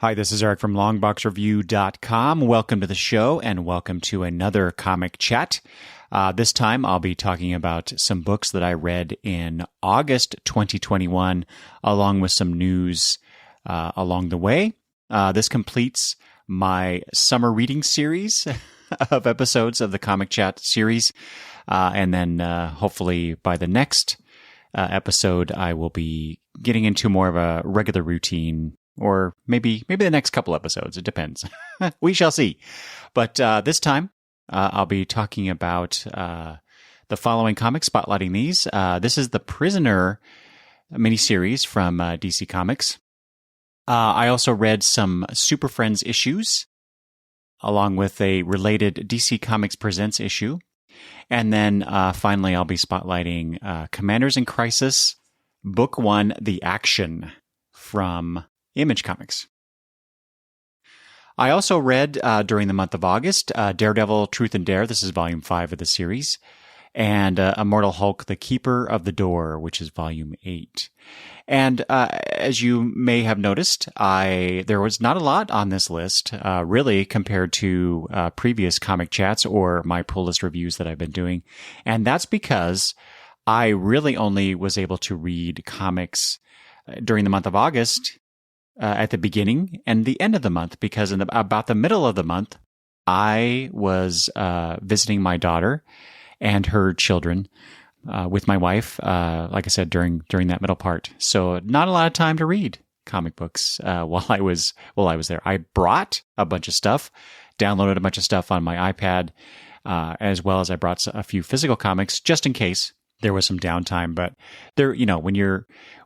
Hi, this is Eric from longboxreview.com. Welcome to the show and welcome to another comic chat. This time I'll be talking about some books that I read in August 2021, along with some news along the way. This completes my summer reading series of episodes of the comic chat series. And then hopefully by the next episode, I will be getting into more of a regular routine. Or maybe the next couple episodes. It depends. We shall see. But this time, I'll be talking about the following comics, spotlighting these. This is the Prisoner miniseries from DC Comics. I also read some Super Friends issues, along with a related DC Comics Presents issue. And then finally, I'll be spotlighting Commanders in Crisis, Book 1, The Action, from Image Comics. I also read during the month of August Daredevil, Truth and Dare. This is Volume 5 of the series. And Immortal Hulk, The Keeper of the Door, which is Volume 8. And as you may have noticed, there was not a lot on this list, really, compared to previous comic chats or my pull list reviews that I've been doing. And that's because I really only was able to read comics during the month of August at the beginning and the end of the month, because in about the middle of the month, I was visiting my daughter and her children with my wife, like I said, during that middle part. So not a lot of time to read comic books while I was there. I brought a bunch of stuff, downloaded a bunch of stuff on my iPad, as well as I brought a few physical comics just in case there was some downtime. But there,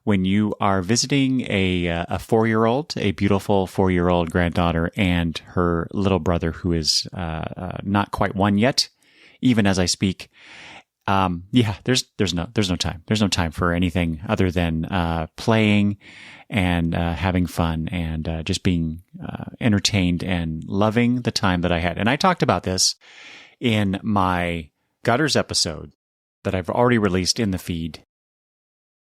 when you are visiting a 4-year-old, a beautiful 4-year-old granddaughter, and her little brother who is not quite 1 yet, even as I speak, there's no time. There's no time for anything other than playing and having fun and just being entertained and loving the time that I had. And I talked about this in my Gutters episode that I've already released in the feed.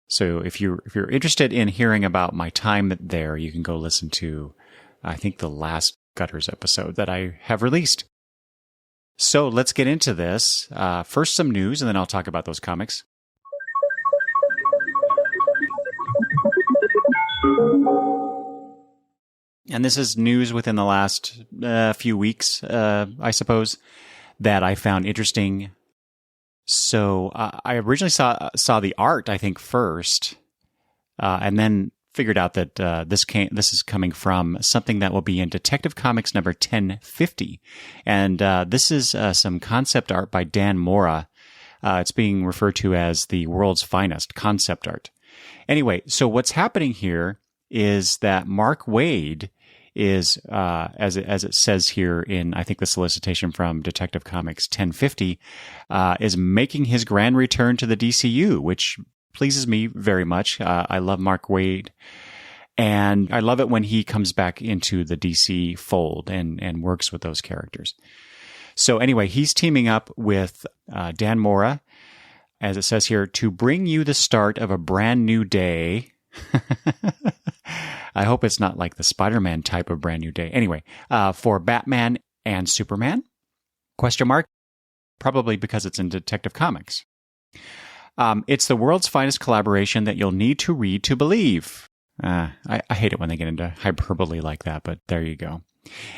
So if you're interested in hearing about my time there, you can go listen to, I think, the last Gutters episode that I have released. So let's get into this. First, some news, and then I'll talk about those comics. And this is news within the last few weeks, I suppose, that I found interesting. So I originally saw the art, I think, first, and then figured out that this is coming from something that will be in Detective Comics number 1050, and this is some concept art by Dan Mora. It's being referred to as the world's finest concept art. Anyway, so what's happening here is that Mark Waid is, as it says here in, I think, the solicitation from Detective Comics 1050, is making his grand return to the DCU, which pleases me very much. I love Mark Waid, and I love it when he comes back into the DC fold and works with those characters. So anyway, he's teaming up with Dan Mora, as it says here, to bring you the start of a brand new day. I hope it's not like the Spider-Man type of brand new day. Anyway, for Batman and Superman? ? Probably because it's in Detective Comics. It's the world's finest collaboration that you'll need to read to believe. I hate it when they get into hyperbole like that, but there you go.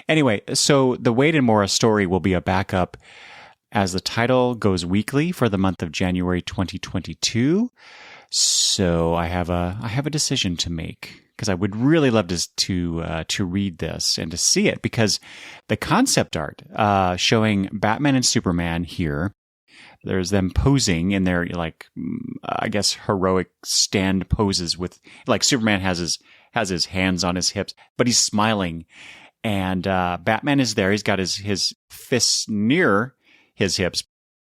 Anyway, so the Waid and Mora story will be a backup as the title goes weekly for the month of January 2022. So I have a decision to make, because I would really love to read this and to see it, because the concept art showing Batman and Superman here, there's them posing in their, like, I guess, heroic stand poses with, like, Superman has his hands on his hips, but he's smiling, and Batman is there. He's got his fists near his hips,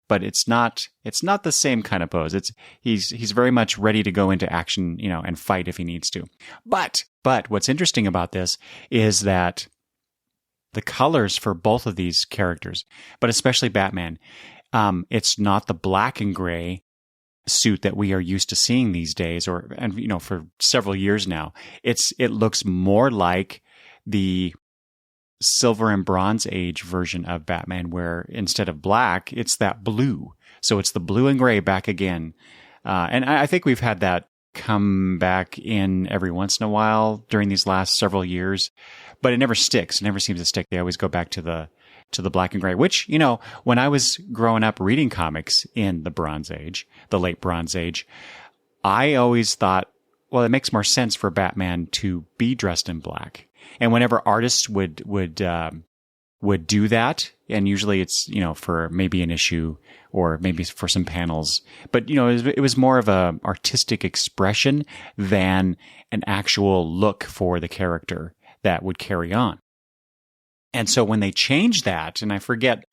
but it's not the same kind of pose. He's very much ready to go into action, and fight if he needs to. But what's interesting about this is that the colors for both of these characters, but especially Batman, it's not the black and gray suit that we are used to seeing these days, and for several years now. It looks more like the Silver and Bronze Age version of Batman, where instead of black, it's that blue. So it's the blue and gray back again. And I think we've had that come back in every once in a while during these last several years, but it never sticks. It never seems to stick. They always go back to the black and gray, which, when I was growing up reading comics in the Bronze Age, the late Bronze Age, I always thought, well, it makes more sense for Batman to be dressed in black. And whenever artists would do that, and usually it's, for maybe an issue or maybe for some panels, but, it was more of a artistic expression than an actual look for the character that would carry on. And so when they changed that, and I forget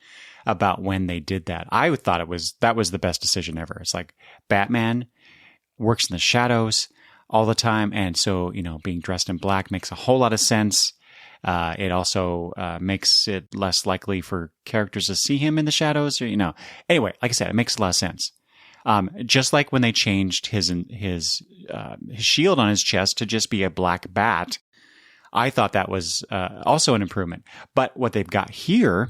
about when they did that, I thought that was the best decision ever. It's like Batman works in the shadows all the time. And so, being dressed in black makes a whole lot of sense. It also makes it less likely for characters to see him in the shadows. Or, Anyway, like I said, it makes a lot of sense. Just like when they changed his shield on his chest to just be a black bat, I thought that was also an improvement. But what they've got here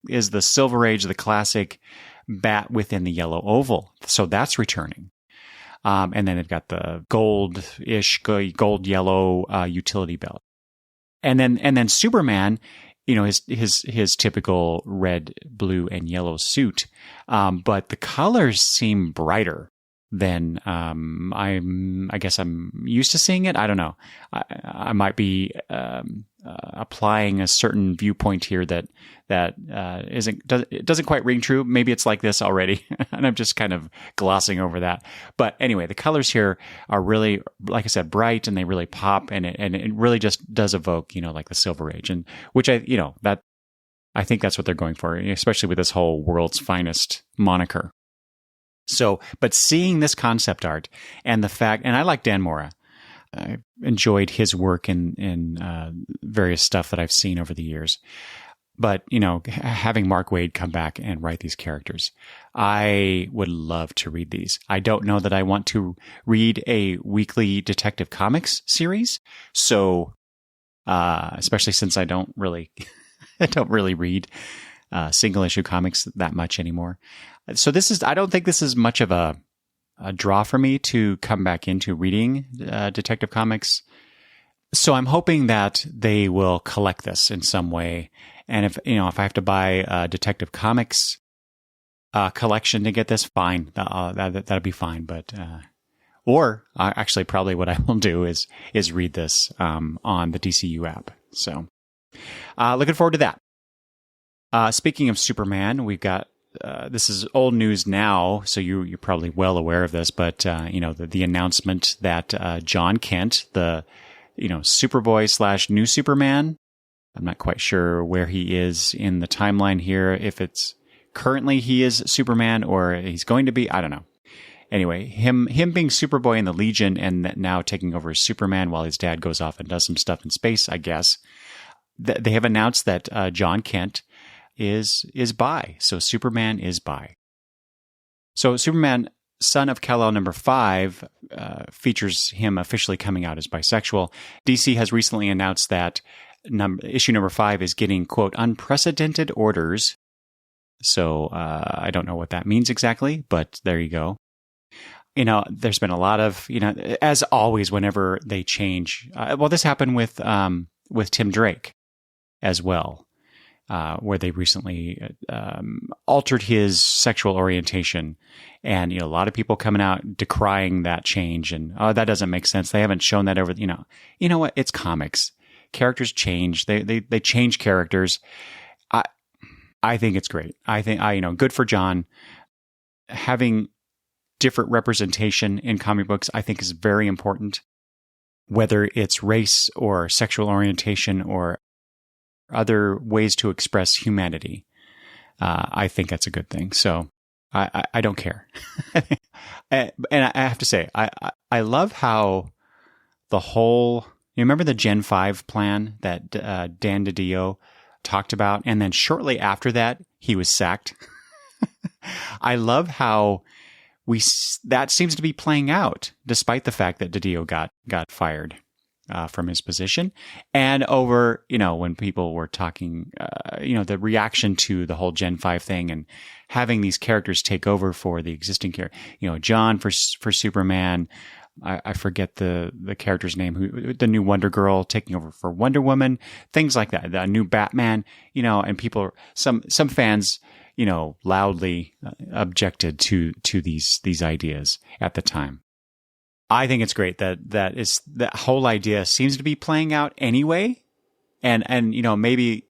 is the Silver Age, the classic bat within the yellow oval. So that's returning. And then they've got the gold-ish, gold-yellow utility belt. And then Superman, his typical red, blue, and yellow suit. But the colors seem brighter than I guess I'm used to seeing it. I don't know. I might be applying a certain viewpoint here that doesn't quite ring true. Maybe it's like this already, and I'm just kind of glossing over that. But anyway, the colors here are really, like I said, bright, and they really pop, and it really just does evoke, like the Silver Age, and which I think that's what they're going for, especially with this whole World's Finest moniker. So, but seeing this concept art and the fact, and I like Dan Mora. I enjoyed his work in various stuff that I've seen over the years. But, having Mark Waid come back and write these characters, I would love to read these. I don't know that I want to read a weekly Detective Comics series. So, especially since I don't really read single issue comics that much anymore. So I don't think this is much of a draw for me to come back into reading Detective Comics. So I'm hoping that they will collect this in some way. And if I have to buy a Detective Comics collection to get this, fine. That'll be fine. But, or actually probably what I will do is read this on the DCU app. So looking forward to that. Speaking of Superman, we've got, this is old news now, so you're probably well aware of this, but, the announcement that John Kent, the, Superboy / New Superman, I'm not quite sure where he is in the timeline here, if it's currently he is Superman or he's going to be, I don't know. Anyway, him being Superboy in the Legion and now taking over as Superman while his dad goes off and does some stuff in space, I guess. They have announced that John Kent is bi. So Superman is bi. So Superman, son of Kal-El number 5, features him officially coming out as bisexual. DC has recently announced that issue number 5 is getting, quote, unprecedented orders. So I don't know what that means exactly, but there you go. There's been a lot of, as always, whenever they change. This happened with Tim Drake as well. Where they recently altered his sexual orientation. And, a lot of people coming out decrying that change. And, that doesn't make sense. They haven't shown that over, you know what? It's comics. Characters change. They change characters. I think it's great. I think, good for John. Having different representation in comic books, I think is very important. Whether it's race or sexual orientation or other ways to express humanity. I think that's a good thing. So I don't care. And I have to say, I love how the whole, you remember the Gen 5 plan that Dan DiDio talked about? And then shortly after that, he was sacked. I love how that seems to be playing out, despite the fact that DiDio got fired. from his position. And over, when people were talking, the reaction to the whole Gen 5 thing and having these characters take over for the existing character, John for Superman. I forget the character's name, the new Wonder Girl taking over for Wonder Woman, things like that. The new Batman, and people, some fans, loudly objected to these ideas at the time. I think it's great that whole idea seems to be playing out anyway, and maybe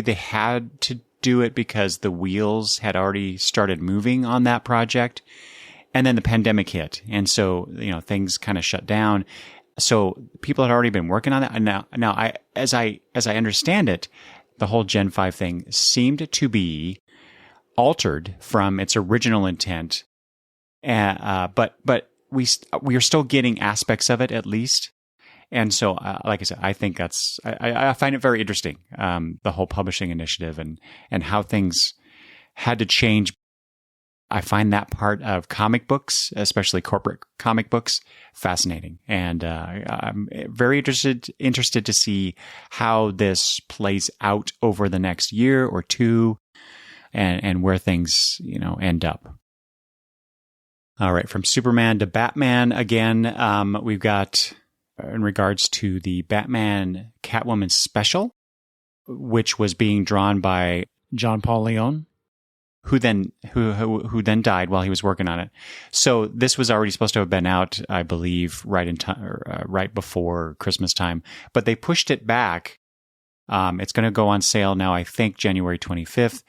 they had to do it because the wheels had already started moving on that project. And then the pandemic hit. And so, things kind of shut down. So people had already been working on that. And now as I understand it, the whole Gen 5 thing seemed to be altered from its original intent. But we are still getting aspects of it at least. And so, like I said, I think I find it very interesting, the whole publishing initiative and how things had to change. I find that part of comic books, especially corporate comic books, fascinating. And I'm very interested to see how this plays out over the next year or two and where things, end up. All right. From Superman to Batman again, we've got, in regards to the Batman Catwoman special, which was being drawn by John Paul Leon, who then died while he was working on it. So this was already supposed to have been out, I believe, right in time, right before Christmas time. But they pushed it back. It's going to go on sale now, I think, January 25th,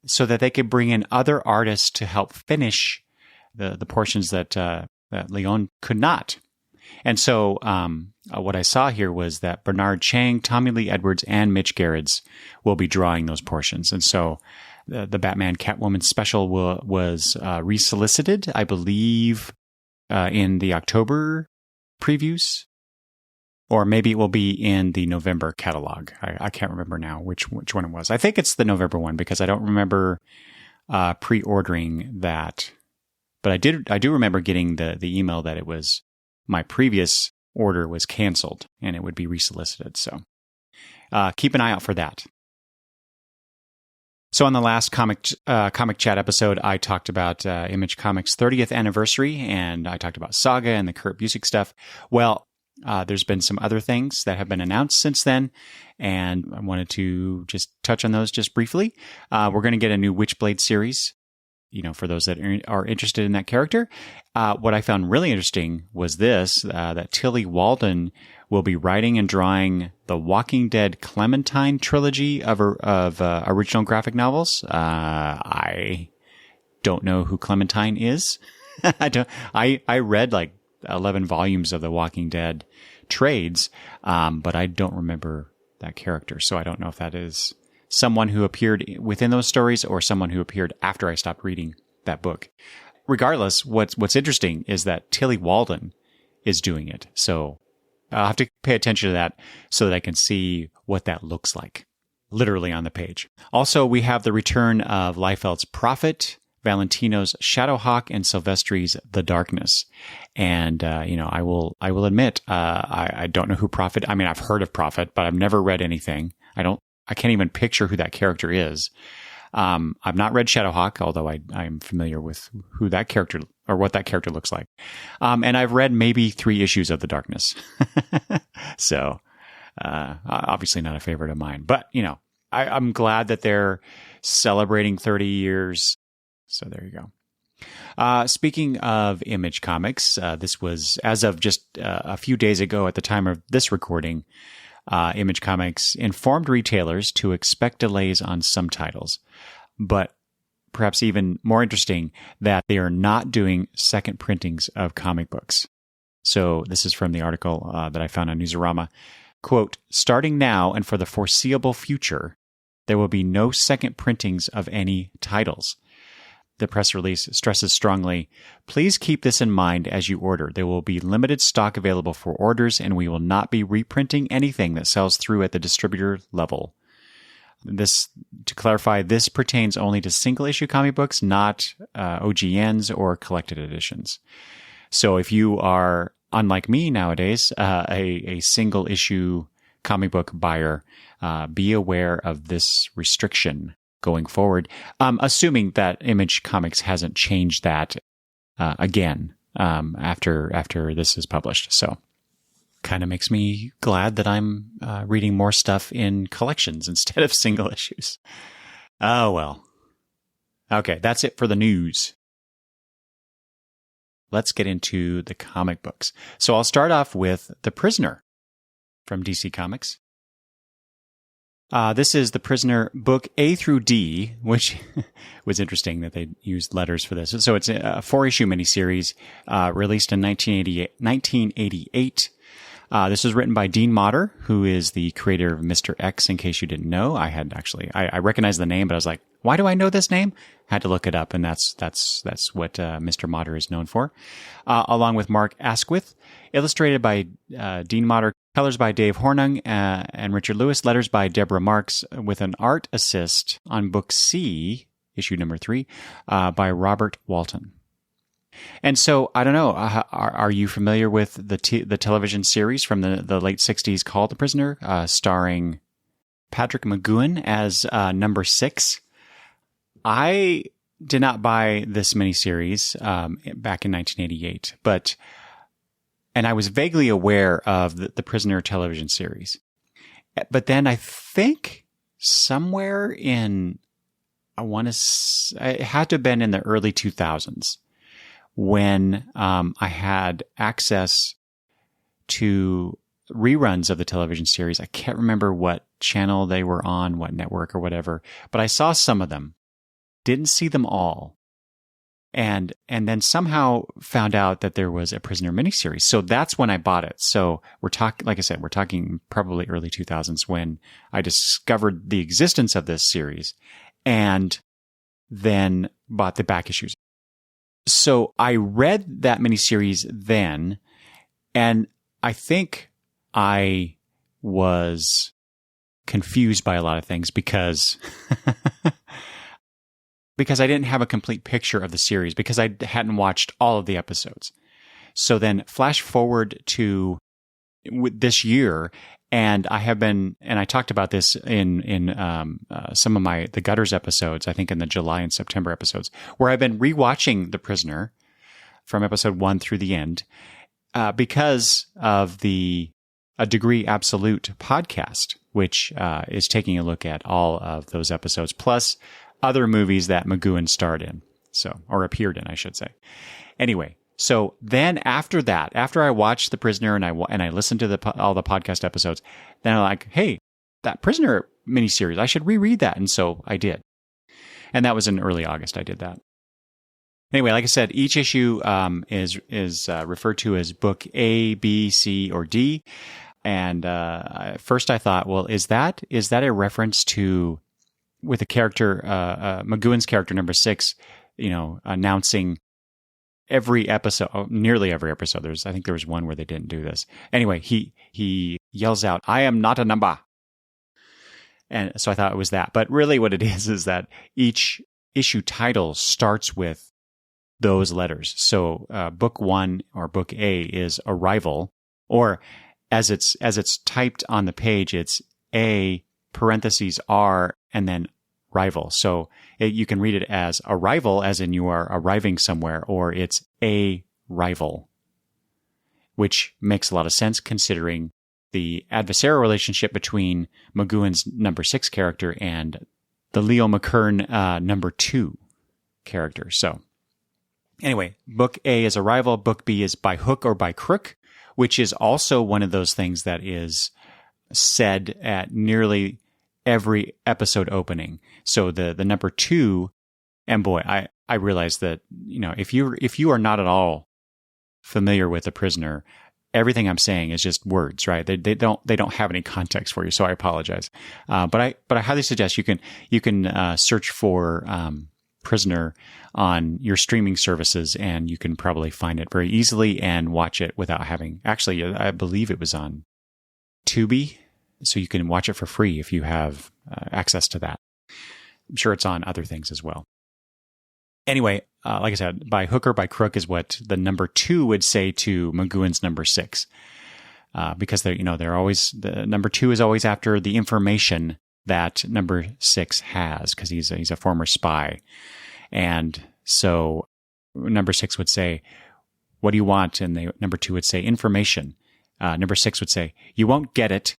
so that they could bring in other artists to help finish the portions that Leon could not. And so what I saw here was that Bernard Chang, Tommy Lee Edwards, and Mitch Gerrits will be drawing those portions. And so the Batman Catwoman special was resolicited, I believe, in the October previews, or maybe it will be in the November catalog. I can't remember now which one it was. I think it's the November one because I don't remember pre-ordering that, but I do remember getting the email that it was my previous order was canceled and it would be resolicited. So keep an eye out for that. So on the last comic chat episode, I talked about Image Comics' 30th anniversary, and I talked about Saga and the Kurt Busiek stuff. Well, there's been some other things that have been announced since then, and I wanted to just touch on those just briefly. We're going to get a new Witchblade series, for those that are interested in that character. What I found really interesting was this, that Tilly Walden will be writing and drawing the Walking Dead Clementine trilogy of original graphic novels. I don't know who Clementine is. I read like 11 volumes of the Walking Dead trades, but I don't remember that character. So I don't know if that is someone who appeared within those stories or someone who appeared after I stopped reading that book. Regardless, what's interesting is that Tilly Walden is doing it. So I'll have to pay attention to that so that I can see what that looks like, literally on the page. Also, we have the return of Liefeld's Prophet, Valentino's Shadowhawk, and Silvestri's The Darkness. And, I will admit, I don't know who Prophet, I mean, I've heard of Prophet, but I've never read anything. I can't even picture who that character is. I've not read Shadowhawk, although I'm familiar with who that character or what that character looks like. And I've read maybe 3 issues of The Darkness. So, obviously not a favorite of mine, but I'm glad that they're celebrating 30 years. So there you go. Speaking of Image Comics, this was as of just a few days ago at the time of this recording, Image Comics informed retailers to expect delays on some titles, but perhaps even more interesting, that they are not doing second printings of comic books. So this is from the article that I found on Newsarama. Quote, starting now and for the foreseeable future, there will be no second printings of any titles. The press release stresses strongly, please keep this in mind as you order. There will be limited stock available for orders, and we will not be reprinting anything that sells through at the distributor level. To clarify, this pertains only to single-issue comic books, not OGNs or collected editions. So if you are unlike me nowadays, a single issue comic book buyer, be aware of this restriction going forward, assuming that Image Comics hasn't changed that again after this is published. So kind of makes me glad that I'm reading more stuff in collections instead of single issues. Oh, well. Okay, that's it for the news. Let's get into the comic books. So I'll start off with The Prisoner from DC Comics. This is The Prisoner book A through D, which was interesting that they used letters for this. So it's a 4-issue miniseries released in 1988. This was written by Dean Motter, who is the creator of Mr. X, in case you didn't know. I recognized the name, but I was like, why do I know this name? Had to look it up, and that's what Mr. Motter is known for. Along with Mark Asquith, illustrated by Dean Motter, colors by Dave Hornung and Richard Lewis, letters by Deborah Marks, with an art assist on book C, issue number 3, by Robert Walton. And so, I don't know, are you familiar with the television series from the late 60s called The Prisoner, starring Patrick McGoohan as number 6? I did not buy this miniseries back in 1988, and I was vaguely aware of the Prisoner television series. But then I think somewhere it had to have been in the early 2000s when I had access to reruns of the television series. I can't remember what channel they were on, what network or whatever, but I saw some of them. Didn't see them all, and then somehow found out that there was a Prisoner miniseries. So that's when I bought it. So we're talking probably early 2000s when I discovered the existence of this series, and then bought the back issues. So I read that miniseries then, and I think I was confused by a lot of things because I didn't have a complete picture of the series, because I hadn't watched all of the episodes. So then flash forward to this year, and I talked about this in some of the Gutters episodes, I think in the July and September episodes, where I've been rewatching The Prisoner from episode 1 through the end, because of A Degree Absolute podcast, which is taking a look at all of those episodes, plus other movies that McGoohan starred in, or appeared in, I should say. Anyway, so then after I watched The Prisoner and I listened to all the podcast episodes, then I'm like, hey, that Prisoner miniseries, I should reread that. And so I did. And that was in early August I did that. Anyway, like I said, each issue is referred to as book A, B, C, or D. And first I thought, well, is that a reference to, with the character, McGoohan's character number 6, announcing every episode, nearly every episode. I think there was one where they didn't do this. Anyway, he yells out, "I am not a number." And so I thought it was that. But really what it is that each issue title starts with those letters. So book 1 or book A is Arrival, or as it's typed on the page, it's A parentheses R and then rival. So you can read it as arrival, as in you are arriving somewhere, or it's a rival, which makes a lot of sense considering the adversarial relationship between McGoohan's number 6 character and the Leo McKern number 2 character. So anyway, book A is Arrival, book B is By Hook or By Crook, which is also one of those things that is said at nearly every episode opening. So the number 2, and boy, I realized that, if you are not at all familiar with The Prisoner, everything I'm saying is just words, right? They don't have any context for you, so I apologize. But I highly suggest you can search for Prisoner on your streaming services, and you can probably find it very easily and watch it without having. Actually, I believe it was on Tubi. So you can watch it for free if you have access to that. I'm sure it's on other things as well. Anyway, like I said, by hook or by crook is what the number 2 would say to McGowan's number 6. Because they're always, the number 2 is always after the information that number 6 has, because he's a former spy. And so number 6 would say, what do you want? And number 2 would say, information. Number 6 would say, you won't get it.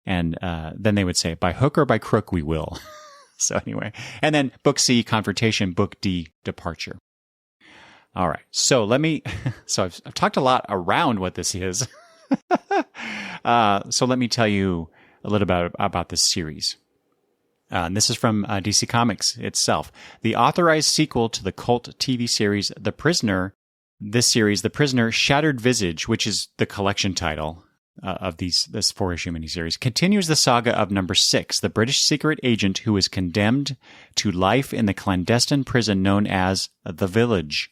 And then they would say, by hook or by crook, we will. So anyway, and then book C, confrontation, book D, departure. All right. So I've talked a lot around what this is. So let me tell you a little bit about this series. And this is from DC Comics itself. The authorized sequel to the cult TV series The Prisoner, this series, The Prisoner Shattered Visage, which is the collection title of this 4-issue miniseries, continues the saga of number 6, the British secret agent who is condemned to life in the clandestine prison known as The Village.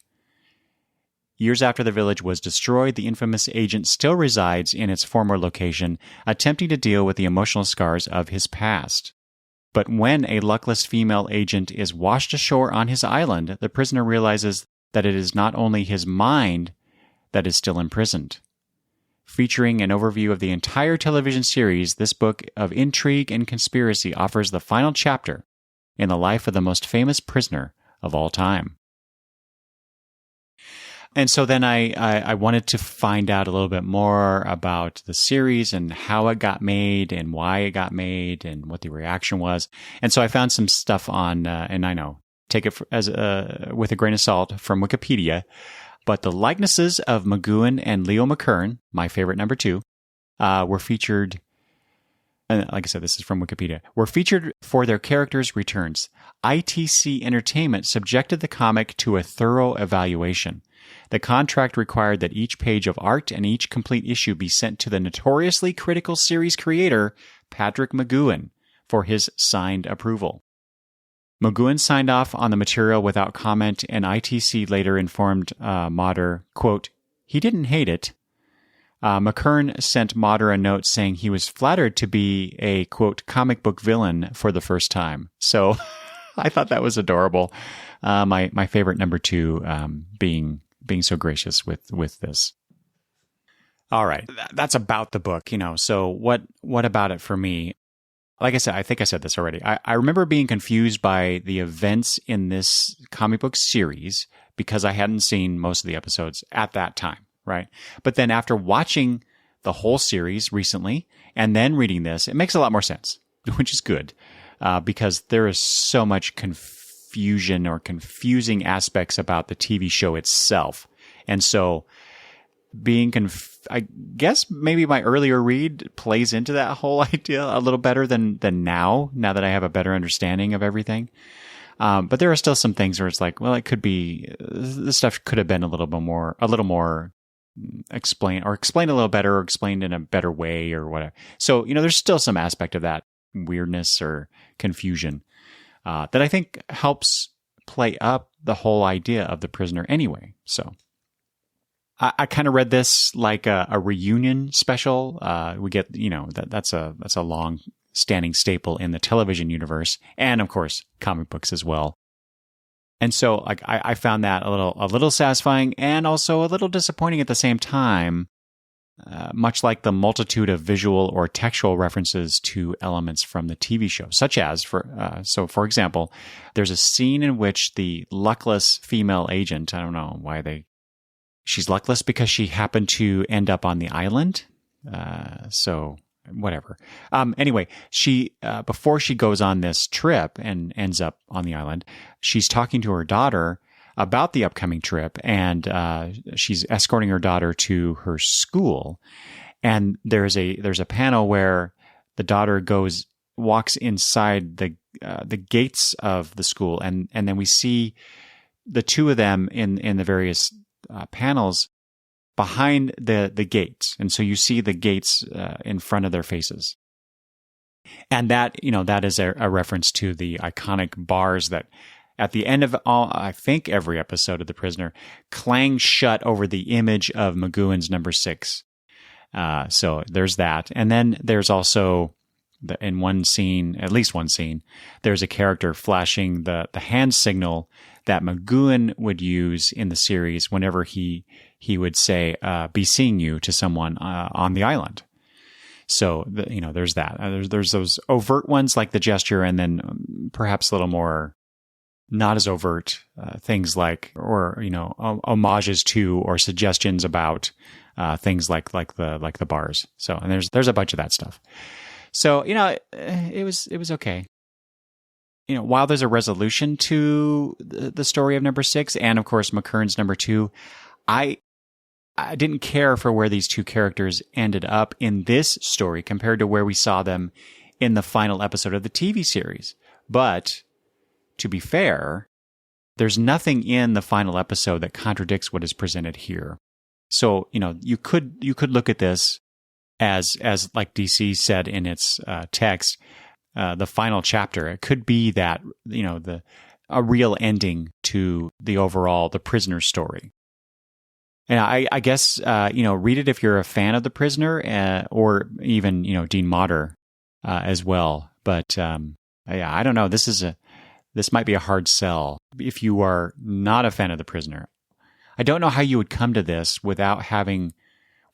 Years after the village was destroyed, the infamous agent still resides in its former location, attempting to deal with the emotional scars of his past. But when a luckless female agent is washed ashore on his island, the prisoner realizes that it is not only his mind that is still imprisoned. Featuring an overview of the entire television series, this book of intrigue and conspiracy offers the final chapter in the life of the most famous prisoner of all time. And so then I wanted to find out a little bit more about the series and how it got made and why it got made and what the reaction was. And so I found some stuff on, and I know, take it as with a grain of salt, from Wikipedia. But the likenesses of McGowan and Leo McKern, my favorite number 2, were featured. Like I said, this is from Wikipedia, were featured for their characters' returns. ITC Entertainment subjected the comic to a thorough evaluation. The contract required that each page of art and each complete issue be sent to the notoriously critical series creator, Patrick McGowan, for his signed approval. McGowan signed off on the material without comment, and ITC later informed Motter, quote, he didn't hate it. McKern sent Motter a note saying he was flattered to be a, quote, comic book villain for the first time. So I thought that was adorable. My favorite number 2 being so gracious with this. All right. That's about the book, So what about it for me? Like I said, I think I said this already. I remember being confused by the events in this comic book series because I hadn't seen most of the episodes at that time, right? But then after watching the whole series recently and then reading this, it makes a lot more sense, which is good because there is so much confusion or confusing aspects about the TV show itself. And so I guess maybe my earlier read plays into that whole idea a little better than now that I have a better understanding of everything. But there are still some things where it's like, well, it could be, this stuff could have been a little more explained a little better or explained in a better way or whatever. So, there's still some aspect of that weirdness or confusion that I think helps play up the whole idea of the prisoner anyway. So I kind of read this like a reunion special. We get, that's a long standing staple in the television universe and of course comic books as well. And so like I found that a little satisfying and also a little disappointing at the same time, much like the multitude of visual or textual references to elements from the TV show, such as for example, there's a scene in which the luckless female agent, I don't know why she's luckless because she happened to end up on the island. So whatever. Anyway, she, before she goes on this trip and ends up on the island, she's talking to her daughter about the upcoming trip and, she's escorting her daughter to her school. And there's a panel where the daughter walks inside the gates of the school. And then we see the two of them in the various panels behind the gates. And so you see the gates in front of their faces. And that is a reference to the iconic bars that at the end of I think every episode of The Prisoner clang shut over the image of McGowan's number 6. So there's that. And then there's also in one scene, at least one scene, there's a character flashing the hand signal that McGowan would use in the series whenever he would say, be seeing you to someone on the island. So, there's that. There's those overt ones like the gesture, and then perhaps a little more not as overt things like, or, homages to or suggestions about things like the bars. So, and there's a bunch of that stuff. So, it was okay. While there's a resolution to the story of number 6, and of course McKern's number 2, I didn't care for where these two characters ended up in this story compared to where we saw them in the final episode of the TV series. But to be fair, there's nothing in the final episode that contradicts what is presented here. So, you could look at this as like DC said in its text, the final chapter. It could be that, a real ending to the prisoner story. And I guess, read it if you're a fan of The Prisoner, or even, Dean Motter as well. But I don't know. This might be a hard sell if you are not a fan of The Prisoner. I don't know how you would come to this without having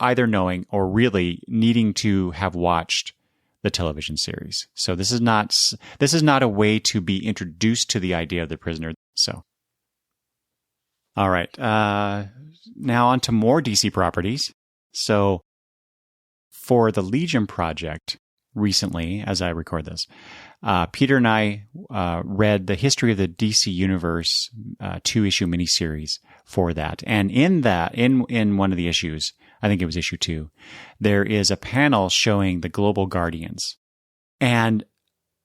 either knowing or really needing to have watched the television series. So this is not a way to be introduced to the idea of The Prisoner. So, all right. Now on to more DC properties. So for the Legion project recently, as I record this, Peter and I read the history of the DC Universe 2-issue miniseries for that. And in that, in one of the issues, I think it was issue 2, there is a panel showing the Global Guardians. And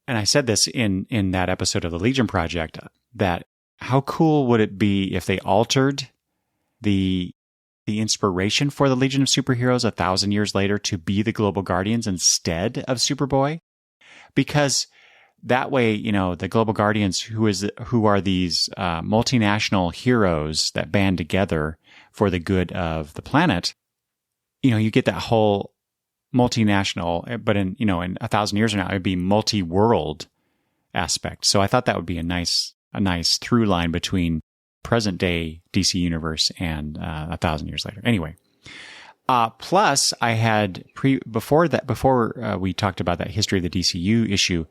I said this in that episode of the Legion project, that how cool would it be if they altered the inspiration for the Legion of Superheroes 1,000 years later to be the Global Guardians instead of Superboy? Because that way, the Global Guardians, who are these multinational heroes that band together for the good of the planet, you get that whole multinational, but in 1,000 years from now, it would be multi-world aspect. So I thought that would be a nice through line between present day DC Universe and 1,000 years later. Anyway, plus I had before we talked about that history of the DCU issue,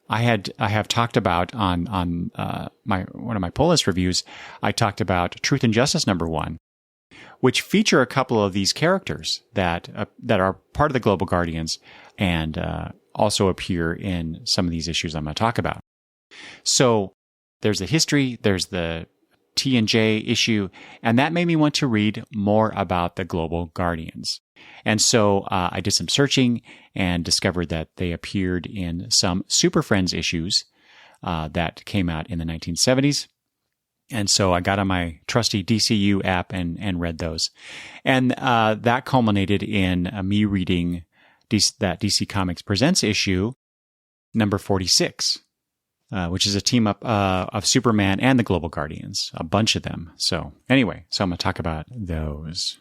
I have talked about on one of my pull list reviews, I talked about Truth and Justice number 1, which feature a couple of these characters that are part of the Global Guardians and also appear in some of these issues I'm going to talk about. So there's the history, there's the T&J issue, and that made me want to read more about the Global Guardians. And so I did some searching and discovered that they appeared in some Super Friends issues that came out in the 1970s. And so I got on my trusty DCU app and read those. And that culminated in me reading that DC Comics Presents issue number 46. Which is a team up of Superman and the Global Guardians, a bunch of them. So anyway, I'm going to talk about those.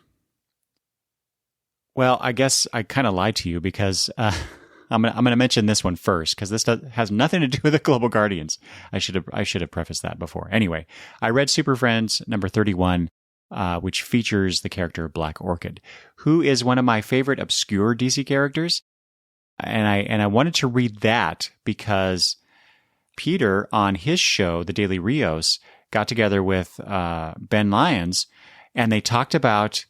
Well, I guess I kind of lied to you because I'm going to mention this one first because this has nothing to do with the Global Guardians. I should have prefaced that before. Anyway, I read Super Friends number 31, which features the character Black Orchid, who is one of my favorite obscure DC characters, and I wanted to read that because Peter, on his show, The Daily Rios, got together with Ben Lyons, and they talked about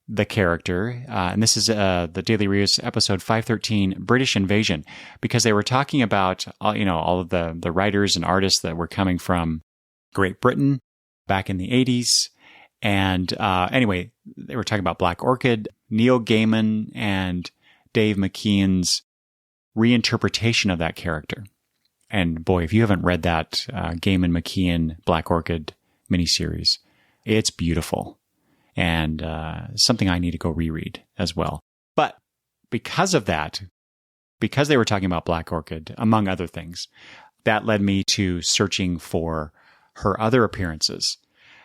the character. And this is the Daily Rios episode 513, British Invasion, because they were talking about all of the writers and artists that were coming from Great Britain back in the 80s. And anyway, they were talking about Black Orchid, Neil Gaiman, and Dave McKean's reinterpretation of that character. And boy, if you haven't read that Gaiman McKean Black Orchid miniseries, it's beautiful and something I need to go reread as well. But because of that, because they were talking about Black Orchid, among other things, that led me to searching for her other appearances.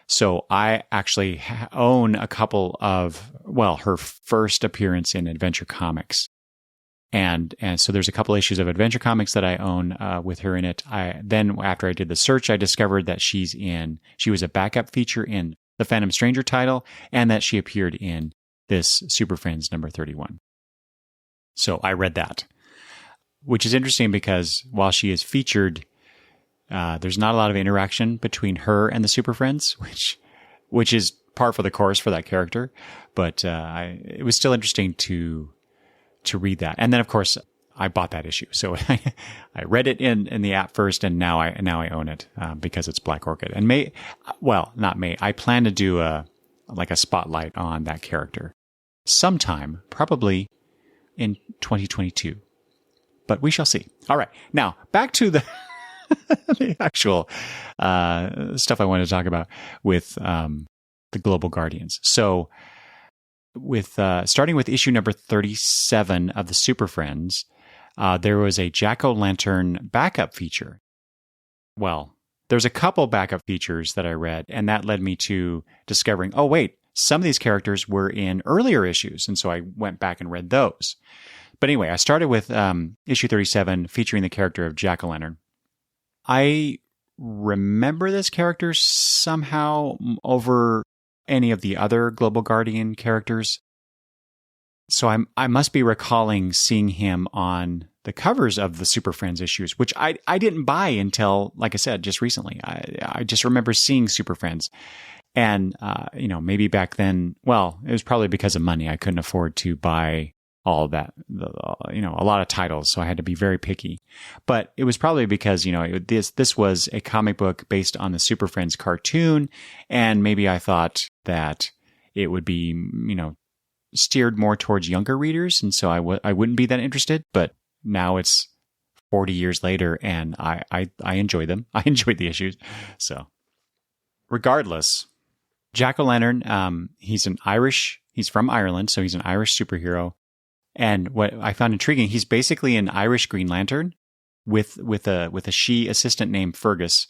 So I actually own a couple of, her first appearance in Adventure Comics. And so there's a couple issues of Adventure Comics that I own with her in it. Then after I did the search, I discovered that she was a backup feature in the Phantom Stranger title, and that she appeared in this Super Friends number 31. So I read that, which is interesting because while she is featured, there's not a lot of interaction between her and the Super Friends, which is par for the course for that character. But it was still interesting to read that. And then, of course, I bought that issue. So I read it in the app first, and now I own it because it's Black Orchid. And I plan to do a spotlight on that character sometime, probably in 2022. But we shall see. All right. Now, back to the the actual stuff I wanted to talk about with the Global Guardians. So starting with issue number 37 of the Super Friends, there was a Jack-o'-lantern backup feature. Well, there's a couple backup features that I read, and that led me to discovering, oh, wait, some of these characters were in earlier issues, and so I went back and read those. But anyway, I started with issue 37 featuring the character of Jack-o'-lantern. I remember this character somehow over any of the other Global Guardian characters. So I must be recalling seeing him on the covers of the Super Friends issues, which I didn't buy until, like I said, just recently. I just remember seeing Super Friends. And, maybe back then, well, it was probably because of money. I couldn't afford to buy all of that, a lot of titles. So I had to be very picky. But it was probably because, this was a comic book based on the Super Friends cartoon. And maybe I thought that it would be, steered more towards younger readers. And so I wouldn't be that interested. But now it's 40 years later and I enjoy them. I enjoyed the issues. So regardless, Jack-o'-lantern, he's from Ireland. So he's an Irish superhero. And what I found intriguing, he's basically an Irish Green Lantern with a she assistant named Fergus,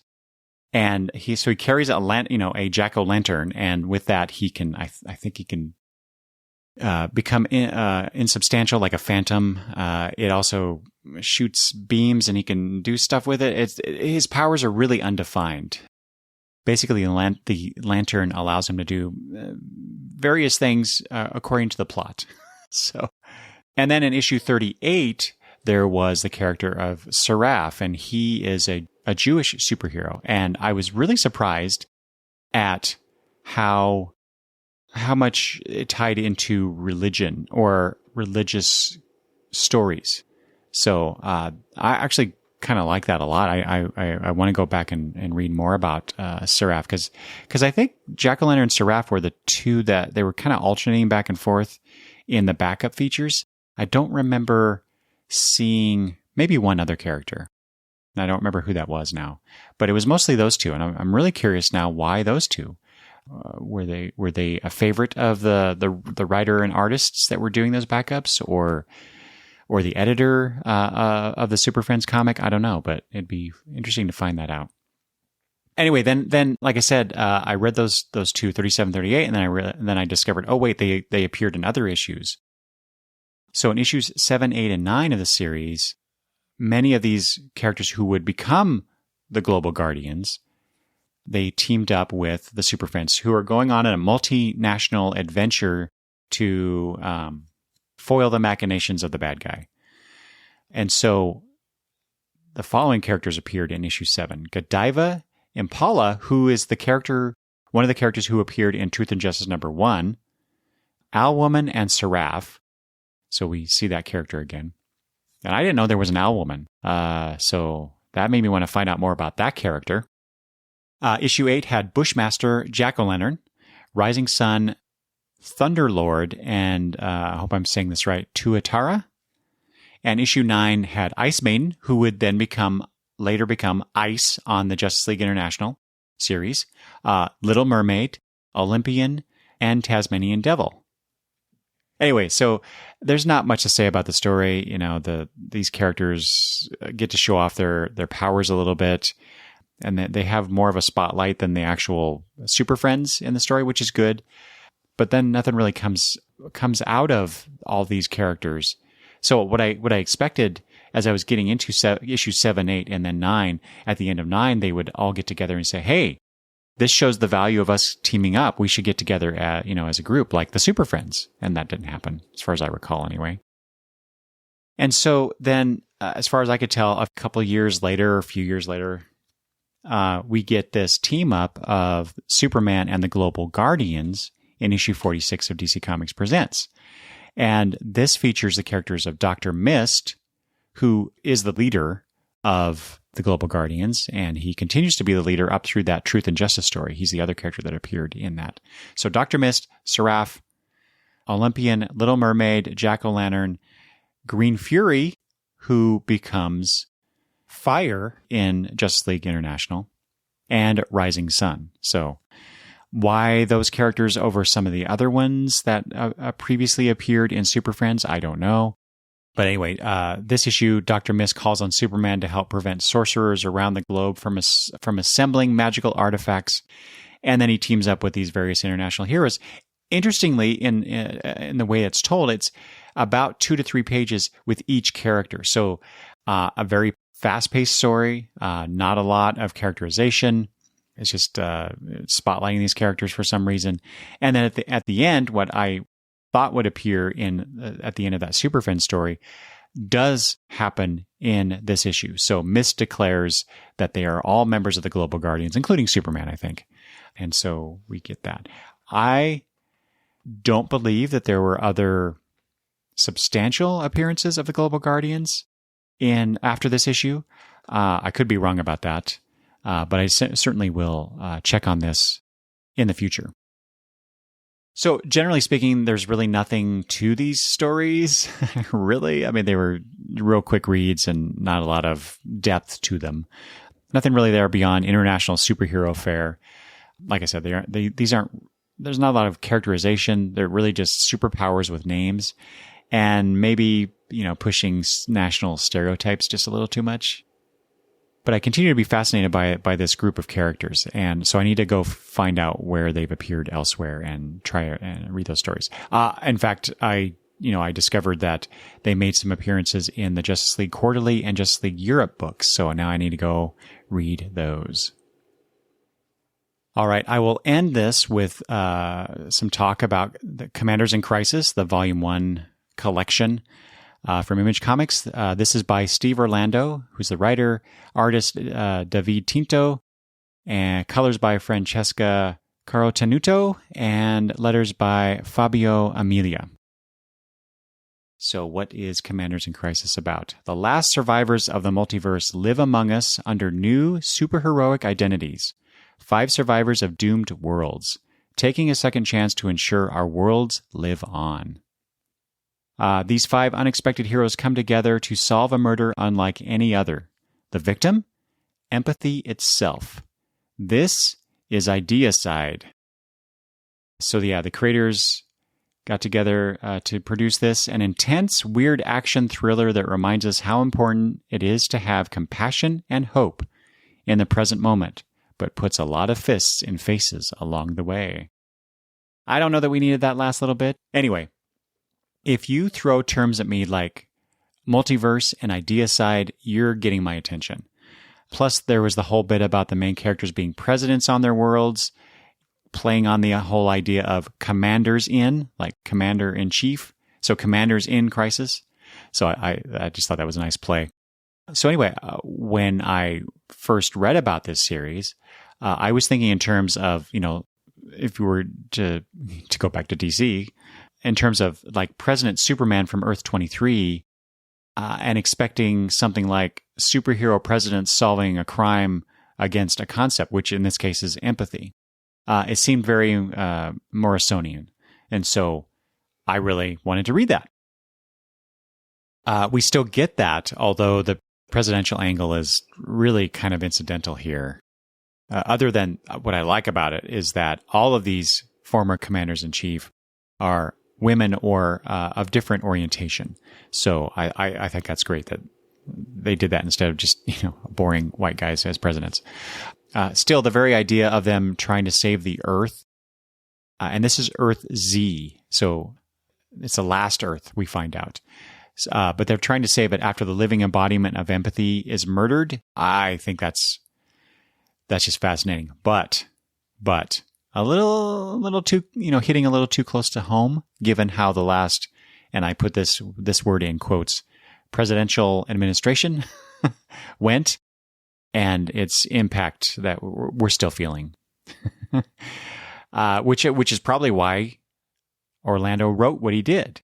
and he carries a Jack-o'-lantern, and with that he can I think he can become insubstantial like a phantom. It also shoots beams, and he can do stuff with it. His powers are really undefined. Basically, the lantern allows him to do various things according to the plot. So. And then in issue 38, there was the character of Seraph, and he is a Jewish superhero. And I was really surprised at how much it tied into religion or religious stories. So I actually kind of like that a lot. I want to go back and read more about Seraph because I think Jack-o'-lantern and Seraph were the two that they were kind of alternating back and forth in the backup features. I don't remember seeing maybe one other character. I don't remember who that was now, but it was mostly those two. And I'm really curious now why those two. Were they a favorite of the writer and artists that were doing those backups, or the editor of the Super Friends comic? I don't know, but it'd be interesting to find that out. Anyway, then like I said, I read those two, 37, 38, and then I discovered, oh wait, they appeared in other issues. So in issues 7, 8, and 9 of the series, many of these characters who would become the Global Guardians, they teamed up with the Super Friends, who are going on a multinational adventure to foil the machinations of the bad guy. And so the following characters appeared in issue 7. Godiva Impala, who is one of the characters who appeared in Truth and Justice number 1, Owlwoman, and Seraph. So we see that character again. And I didn't know there was an Owlwoman. So that made me want to find out more about that character. Issue 8 had Bushmaster, Jack-o'-lantern, Rising Sun, Thunderlord, and I hope I'm saying this right, Tuatara. And issue 9 had Ice Maiden, who would then later become Ice on the Justice League International series, Little Mermaid, Olympian, and Tasmanian Devil. Anyway, so there's not much to say about the story. These characters get to show off their powers a little bit, and they have more of a spotlight than the actual Super Friends in the story, which is good. But then nothing really comes out of all these characters So what I expected as I was getting into issue 7, 8, and then 9, at the end of 9, they would all get together and say, hey, this shows the value of us teaming up. We should get together, as a group, like the Super Friends. And that didn't happen, as far as I recall, anyway. And so then, as far as I could tell, a few years later, we get this team up of Superman and the Global Guardians in issue 46 of DC Comics Presents. And this features the characters of Dr. Mist, who is the leader of the Global Guardians, and he continues to be the leader up through that Truth and Justice story. He's the other character that appeared in that. So Dr. Mist, Seraph, Olympian, Little Mermaid, Jack-O-Lantern, Green Fury, who becomes Fire in Justice League International, and Rising Sun. So why those characters over some of the other ones that previously appeared in Super Friends, I don't know. But anyway, this issue, Dr. Mist calls on Superman to help prevent sorcerers around the globe from assembling magical artifacts, and then he teams up with these various international heroes. Interestingly, in the way it's told, it's about 2 to 3 pages with each character. So a very fast-paced story, not a lot of characterization. It's just spotlighting these characters for some reason. And then at the end, what I thought would appear at the end of that Super Friends story does happen in this issue. So Mist declares that they are all members of the Global Guardians, including Superman, I think. And so we get that. I don't believe that there were other substantial appearances of the Global Guardians after this issue. I could be wrong about that, but I certainly will check on this in the future. So generally speaking, there's really nothing to these stories, really. I mean, they were real quick reads and not a lot of depth to them. Nothing really there beyond International Superhero Fair. Like I said, there's not a lot of characterization. They're really just superpowers with names, and maybe, pushing national stereotypes just a little too much. But I continue to be fascinated by this group of characters, and so I need to go find out where they've appeared elsewhere and try and read those stories. In fact, I discovered that they made some appearances in the Justice League Quarterly and Justice League Europe books, so now I need to go read those. All right, I will end this with some talk about the Commanders in Crisis, the Volume 1 collection. From Image Comics. This is by Steve Orlando, who's the writer, artist David Tinto, and colors by Francesca Carotenuto, and letters by Fabio Amelia. So what is Commanders in Crisis about? The last survivors of the multiverse live among us under new superheroic identities. 5 survivors of doomed worlds, taking a second chance to ensure our worlds live on. These 5 unexpected heroes come together to solve a murder unlike any other. The victim? Empathy itself. This is Ideacide. So the creators got together to produce this, an intense, weird action thriller that reminds us how important it is to have compassion and hope in the present moment, but puts a lot of fists in faces along the way. I don't know that we needed that last little bit. Anyway, if you throw terms at me like multiverse and Ideacide, you're getting my attention. Plus, there was the whole bit about the main characters being presidents on their worlds, playing on the whole idea of commanders in, like commander-in-chief. So commanders in crisis. So I just thought that was a nice play. So anyway, when I first read about this series, I was thinking in terms of, if you were to go back to DC, in terms of like President Superman from Earth 23, and expecting something like superhero presidents solving a crime against a concept, which in this case is empathy. It seemed very Morrisonian. And so I really wanted to read that. We still get that, although the presidential angle is really kind of incidental here. Other than what I like about it is that all of these former commanders-in-chief are women or of different orientation. So I think that's great that they did that instead of just boring white guys as presidents. Still, the very idea of them trying to save the Earth, and this is Earth Z, so it's the last Earth, we find out. But they're trying to save it after the living embodiment of empathy is murdered. I think that's just fascinating. But a little too, hitting a little too close to home, given how the last, and I put this word in quotes, presidential administration went, and its impact that we're still feeling. Which is probably why Orlando wrote what he did.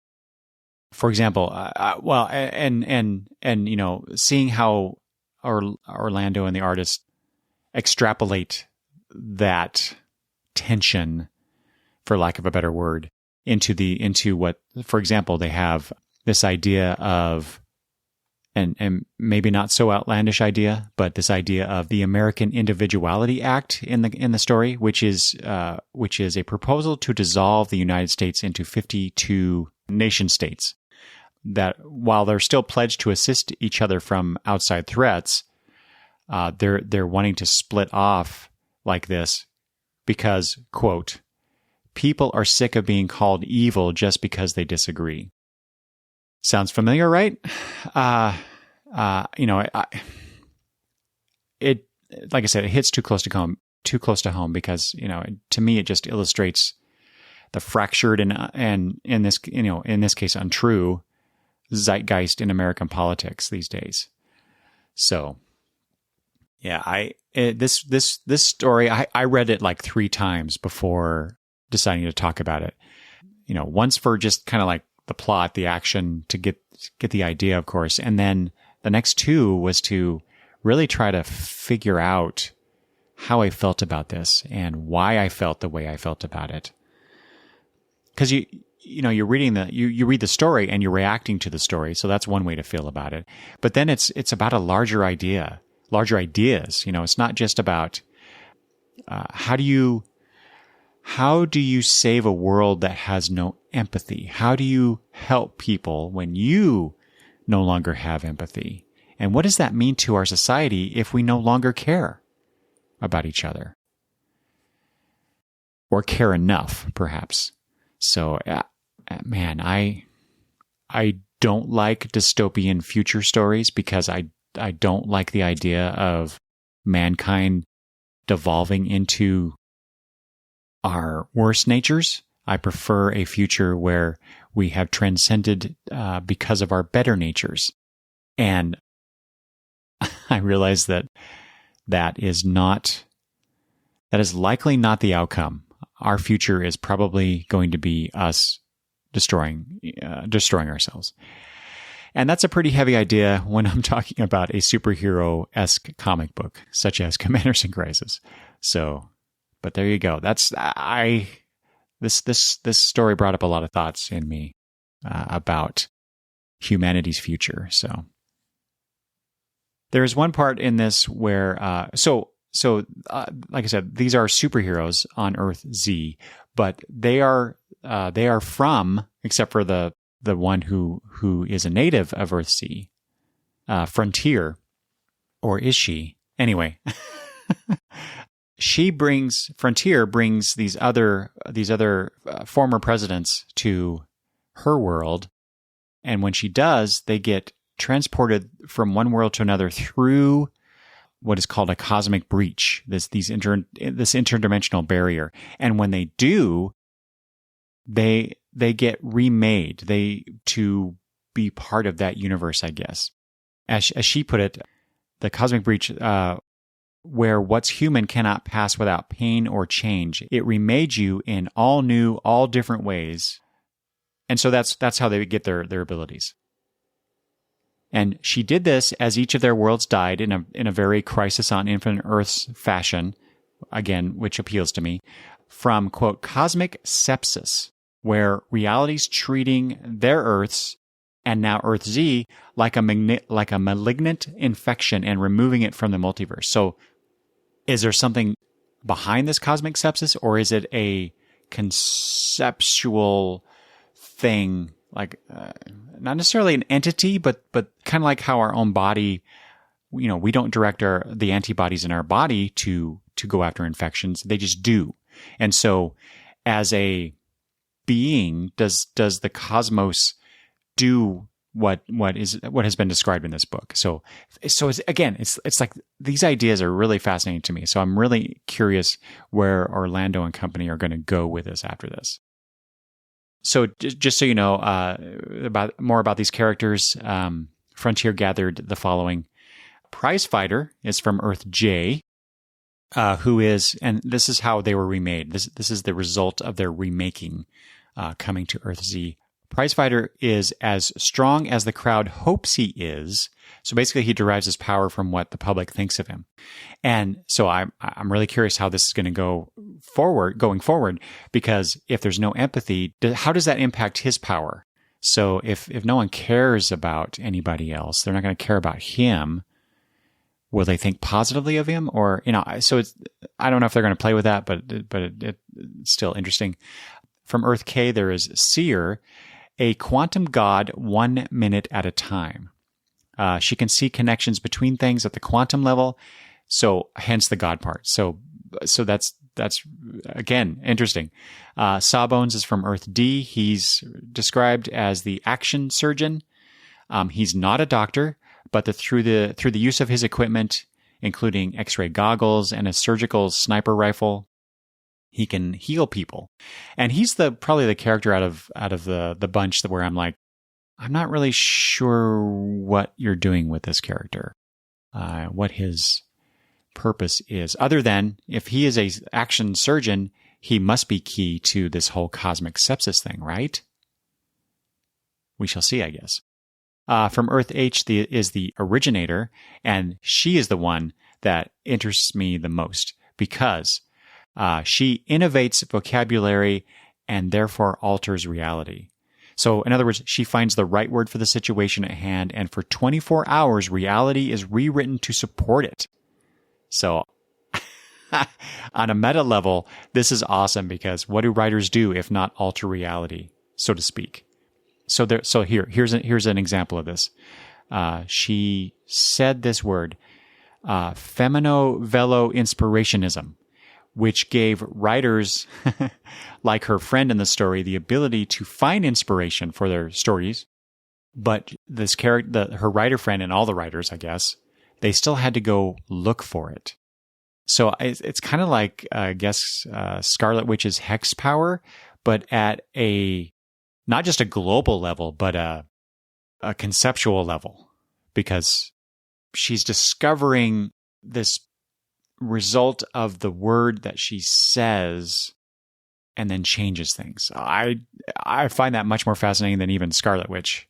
For example, seeing how Orlando and the artist extrapolate that tension, for lack of a better word, into what, for example, they have this idea of, and maybe not so outlandish idea, but this idea of the American Individuality Act in the story, which is a proposal to dissolve the United States into 52 nation states. That while they're still pledged to assist each other from outside threats, they're wanting to split off like this because, quote, people are sick of being called evil just because they disagree. Sounds familiar, right? It like I said, it hits too close to home because, to me, it just illustrates the fractured and in this case, untrue zeitgeist in American politics these days. So, yeah, this story, I read it like 3 times before deciding to talk about it. Once for just kind of like the plot, the action, to get the idea, of course, and then the next 2 was to really try to figure out how I felt about this and why I felt the way I felt about it. Because you're reading you read the story and you're reacting to the story, so that's one way to feel about it. But then it's about a larger ideas. It's not just about how do you save a world that has no empathy? How do you help people when you no longer have empathy? And what does that mean to our society if we no longer care about each other? Or care enough, perhaps. So, man, I don't like dystopian future stories because I don't like the idea of mankind devolving into our worst natures. I prefer a future where we have transcended because of our better natures. And I realize that is likely not the outcome. Our future is probably going to be us destroying ourselves. And that's a pretty heavy idea when I'm talking about a superhero-esque comic book, such as Commanders in Crisis. So, but there you go. This story brought up a lot of thoughts in me about humanity's future. So there's one part in this where, like I said, these are superheroes on Earth Z, but they are from, except for the one who is a native of Earth Z, Frontier, or is she? Anyway, Frontier brings these other former presidents to her world, and when she does, they get transported from one world to another through what is called a cosmic breach, this interdimensional barrier. And when they do, they get remade, to be part of that universe, I guess. As she put it, the cosmic breach, where what's human cannot pass without pain or change. It remade you in all new, all different ways. And so that's how they get their abilities. And she did this as each of their worlds died in a very Crisis on Infinite Earths fashion, again, which appeals to me, from, quote, cosmic sepsis, where reality's treating their Earths, and now Earth Z, like a malignant infection and removing it from the multiverse. So is there something behind this cosmic sepsis, or is it a conceptual thing, like not necessarily an entity, but kind of like how our own body, we don't direct the antibodies in our body to go after infections; they just do. And so, as a being, does the cosmos do what has been described in this book. So it's like these ideas are really fascinating to me. So I'm really curious where Orlando and company are going to go with this after this. So just so you know, about these characters, Frontier gathered the following. Prizefighter is from Earth J, who is, and this is how they were remade. This is the result of their remaking, coming to Earth Z. Prizefighter is as strong as the crowd hopes he is. So basically, he derives his power from what the public thinks of him. And so I'm really curious how this is going to going forward, because if there's no empathy, how does that impact his power? So if no one cares about anybody else, they're not going to care about him. Will they think positively of him? Or, so I don't know if they're going to play with that, but it's still interesting. From Earth K, there is Seer, a quantum god 1 minute at a time. She can see connections between things at the quantum level, so hence the god part. So that's again interesting. Sawbones is from Earth D. He's described as the action surgeon. He's not a doctor, but through the use of his equipment, including X-ray goggles and a surgical sniper rifle, he can heal people. And he's probably the character out of the bunch where I'm like, I'm not really sure what you're doing with this character, what his purpose is, other than if he is a action surgeon, he must be key to this whole cosmic sepsis thing, right? We shall see, I guess. From Earth H is the originator, and she is the one that interests me the most because she innovates vocabulary and therefore alters reality. So, in other words, she finds the right word for the situation at hand, and for 24 hours, reality is rewritten to support it. So, on a meta level, this is awesome because what do writers do if not alter reality, so to speak? So here's an example of this. She said this word, femino-velo inspirationism, which gave writers like her friend in the story the ability to find inspiration for their stories. But this character, her writer friend and all the writers, I guess, they still had to go look for it. So it's kind of like, I guess, Scarlet Witch's hex power, but at not just a global level, but a conceptual level, because she's discovering this result of the word that she says and then changes things. I find that much more fascinating than even Scarlet Witch.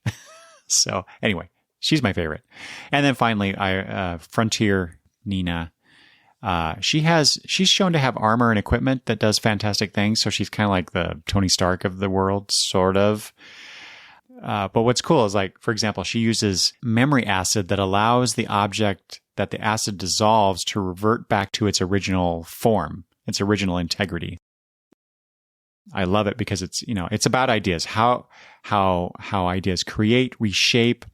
So anyway, she's my favorite. And then finally, Frontier Nina. She's shown to have armor and equipment that does fantastic things. So she's kind of like the Tony Stark of the world, sort of. But what's cool is, like, for example, she uses memory acid that allows the object that the acid dissolves to revert back to its original form, its original integrity. I love it because it's about ideas, how ideas create, reshape,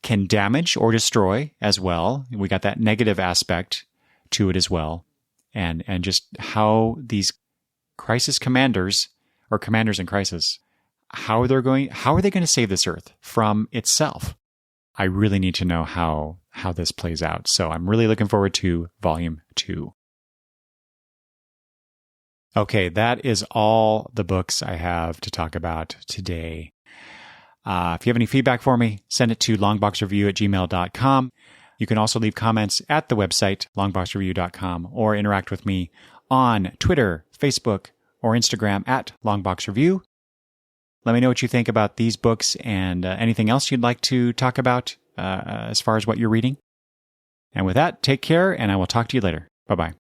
can damage or destroy as well. We got that negative aspect to it as well, and just how these crisis commanders or commanders in crisis, how are they going to save this Earth from itself? I really need to know how this plays out. So I'm really looking forward to Volume 2. Okay, that is all the books I have to talk about today. If you have any feedback for me, send it to longboxreview@gmail.com. You can also leave comments at the website, longboxreview.com, or interact with me on Twitter, Facebook, or Instagram at longboxreview. Let me know what you think about these books and anything else you'd like to talk about as far as what you're reading. And with that, take care, and I will talk to you later. Bye-bye.